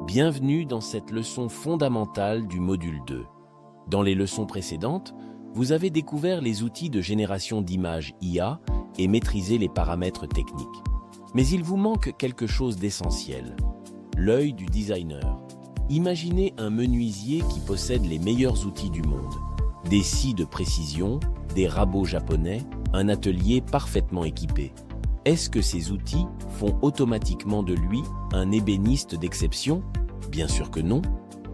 Bienvenue dans cette leçon fondamentale du module 2. Dans les leçons précédentes, vous avez découvert les outils de génération d'images IA et maîtrisé les paramètres techniques. Mais il vous manque quelque chose d'essentiel, l'œil du designer. Imaginez un menuisier qui possède les meilleurs outils du monde. Des scies de précision, des rabots japonais, un atelier parfaitement équipé. Est-ce que ces outils font automatiquement de lui un ébéniste d'exception? Bien sûr que non.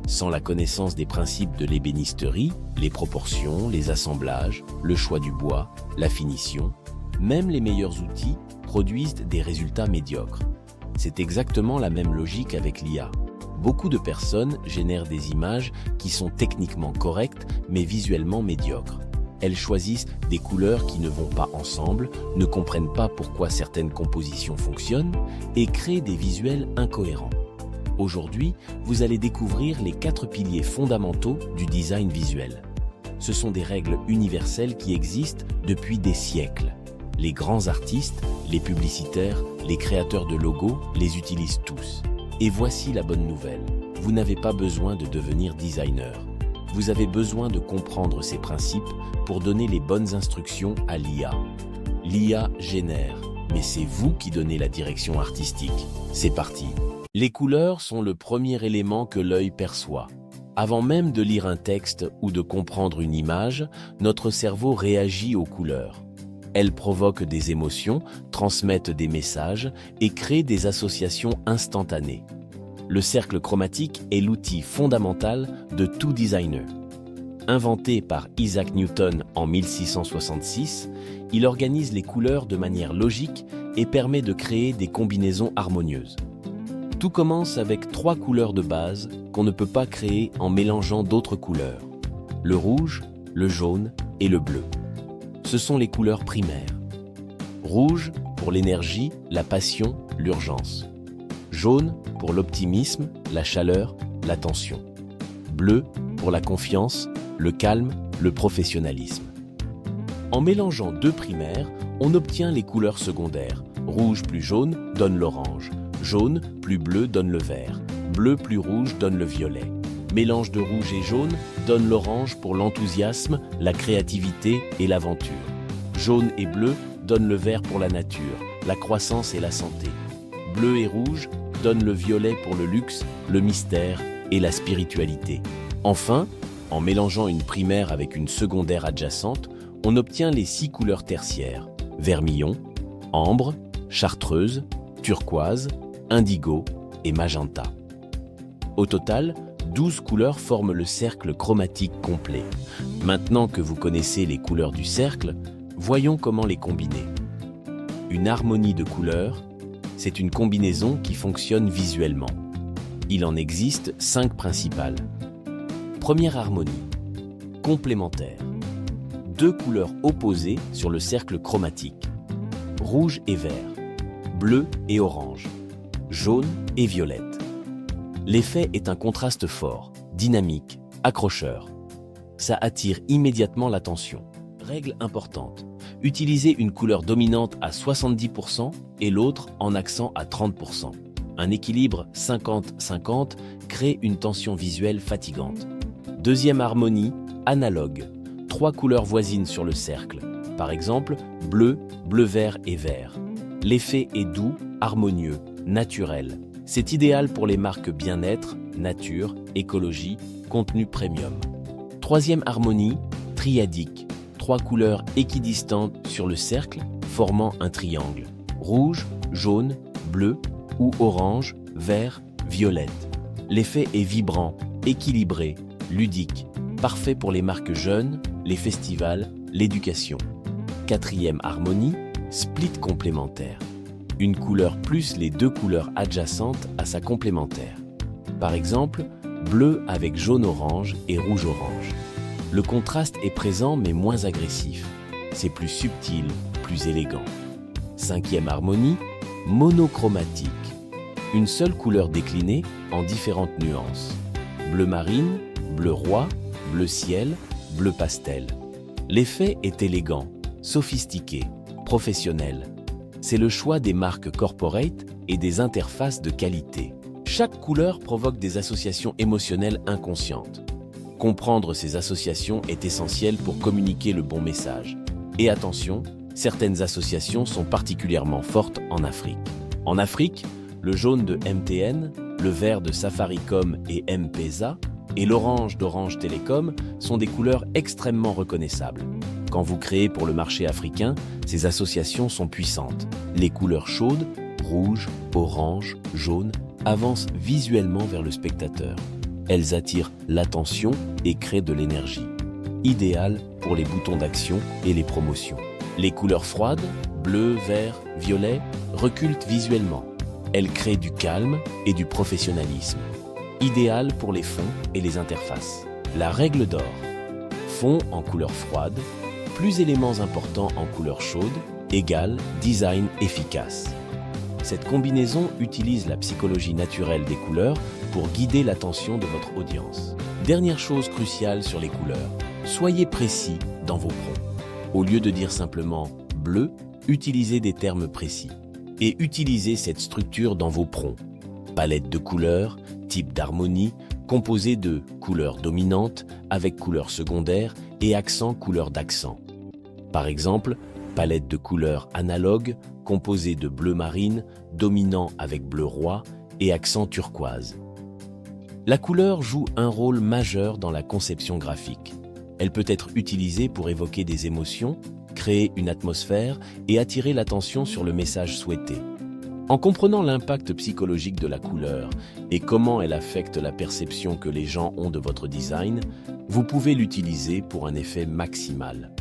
Sans la connaissance des principes de l'ébénisterie, les proportions, les assemblages, le choix du bois, la finition, même les meilleurs outils produisent des résultats médiocres. C'est exactement la même logique avec l'IA. Beaucoup de personnes génèrent des images qui sont techniquement correctes, mais visuellement médiocres. Elles choisissent des couleurs qui ne vont pas ensemble, ne comprennent pas pourquoi certaines compositions fonctionnent et créent des visuels incohérents. Aujourd'hui, vous allez découvrir les 4 piliers fondamentaux du design visuel. Ce sont des règles universelles qui existent depuis des siècles. Les grands artistes, les publicitaires, les créateurs de logos les utilisent tous. Et voici la bonne nouvelle, vous n'avez pas besoin de devenir designer. Vous avez besoin de comprendre ces principes pour donner les bonnes instructions à l'IA. L'IA génère, mais c'est vous qui donnez la direction artistique. C'est parti. Les couleurs sont le premier élément que l'œil perçoit. Avant même de lire un texte ou de comprendre une image, notre cerveau réagit aux couleurs. Elles provoquent des émotions, transmettent des messages et créent des associations instantanées. Le cercle chromatique est l'outil fondamental de tout designer. Inventé par Isaac Newton en 1666, il organise les couleurs de manière logique et permet de créer des combinaisons harmonieuses. Tout commence avec 3 couleurs de base qu'on ne peut pas créer en mélangeant d'autres couleurs. Le rouge, le jaune et le bleu. Ce sont les couleurs primaires. Rouge pour l'énergie, la passion, l'urgence. Jaune pour l'optimisme, la chaleur, l'attention. Bleu pour la confiance, le calme, le professionnalisme. En mélangeant 2 primaires, on obtient les couleurs secondaires. Rouge plus jaune donne l'orange. Jaune plus bleu donne le vert. Bleu plus rouge donne le violet. Mélange de rouge et jaune donne l'orange pour l'enthousiasme, la créativité et l'aventure. Jaune et bleu donnent le vert pour la nature, la croissance et la santé. Bleu et rouge donnent le violet pour le luxe, le mystère et la spiritualité. Enfin, en mélangeant une primaire avec une secondaire adjacente, on obtient les 6 couleurs tertiaires: vermillon, ambre, chartreuse, turquoise, indigo et magenta. Au total, 12 couleurs forment le cercle chromatique complet. Maintenant que vous connaissez les couleurs du cercle, voyons comment les combiner. Une harmonie de couleurs, c'est une combinaison qui fonctionne visuellement. Il en existe 5 principales. Première harmonie, complémentaire. 2 couleurs opposées sur le cercle chromatique. Rouge et vert, bleu et orange, jaune et violette. L'effet est un contraste fort, dynamique, accrocheur. Ça attire immédiatement l'attention. Règle importante, utilisez une couleur dominante à 70% et l'autre en accent à 30%. Un équilibre 50-50 crée une tension visuelle fatigante. Deuxième harmonie, analogue. 3 couleurs voisines sur le cercle. Par exemple, bleu, bleu-vert et vert. L'effet est doux, harmonieux, naturel. C'est idéal pour les marques bien-être, nature, écologie, contenu premium. Troisième harmonie, triadique. 3 couleurs équidistantes sur le cercle, formant un triangle. Rouge, jaune, bleu ou orange, vert, violette. L'effet est vibrant, équilibré, ludique, parfait pour les marques jeunes, les festivals, l'éducation. Quatrième harmonie, split complémentaire. Une couleur plus les 2 couleurs adjacentes à sa complémentaire. Par exemple, bleu avec jaune-orange et rouge-orange. Le contraste est présent mais moins agressif. C'est plus subtil, plus élégant. Cinquième harmonie, monochromatique. Une seule couleur déclinée en différentes nuances. Bleu marine, bleu roi, bleu ciel, bleu pastel. L'effet est élégant, sophistiqué, professionnel. C'est le choix des marques corporate et des interfaces de qualité. Chaque couleur provoque des associations émotionnelles inconscientes. Comprendre ces associations est essentiel pour communiquer le bon message. Et attention, certaines associations sont particulièrement fortes en Afrique. En Afrique, le jaune de MTN, le vert de Safaricom et M-Pesa et l'orange d'Orange Telecom sont des couleurs extrêmement reconnaissables. Quand vous créez pour le marché africain, ces associations sont puissantes. Les couleurs chaudes, rouge, orange, jaune, avancent visuellement vers le spectateur. Elles attirent l'attention et créent de l'énergie. Idéal pour les boutons d'action et les promotions. Les couleurs froides, bleu, vert, violet, reculent visuellement. Elles créent du calme et du professionnalisme. Idéal pour les fonds et les interfaces. La règle d'or. Fond en couleur froide, plus éléments importants en couleur chaude, égale design efficace. Cette combinaison utilise la psychologie naturelle des couleurs pour guider l'attention de votre audience. Dernière chose cruciale sur les couleurs, soyez précis dans vos prompts. Au lieu de dire simplement « bleu », utilisez des termes précis. Et utilisez cette structure dans vos prompts. Palette de couleurs, type d'harmonie, composée de couleurs dominantes avec couleurs secondaires et accents couleurs d'accent. Par exemple, palette de couleurs analogue, composée de bleu marine, dominant avec bleu roi et accent turquoise. La couleur joue un rôle majeur dans la conception graphique. Elle peut être utilisée pour évoquer des émotions, créer une atmosphère et attirer l'attention sur le message souhaité. En comprenant l'impact psychologique de la couleur et comment elle affecte la perception que les gens ont de votre design, vous pouvez l'utiliser pour un effet maximal.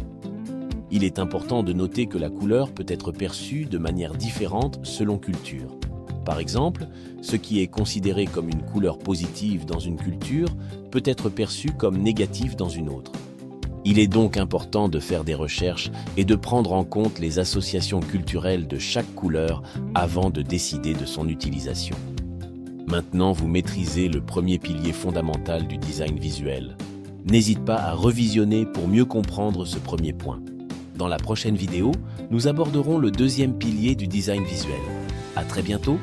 Il est important de noter que la couleur peut être perçue de manière différente selon culture. Par exemple, ce qui est considéré comme une couleur positive dans une culture peut être perçu comme négatif dans une autre. Il est donc important de faire des recherches et de prendre en compte les associations culturelles de chaque couleur avant de décider de son utilisation. Maintenant, vous maîtrisez le premier pilier fondamental du design visuel. N'hésite pas à revisionner pour mieux comprendre ce premier point. Dans la prochaine vidéo, nous aborderons le deuxième pilier du design visuel. À très bientôt!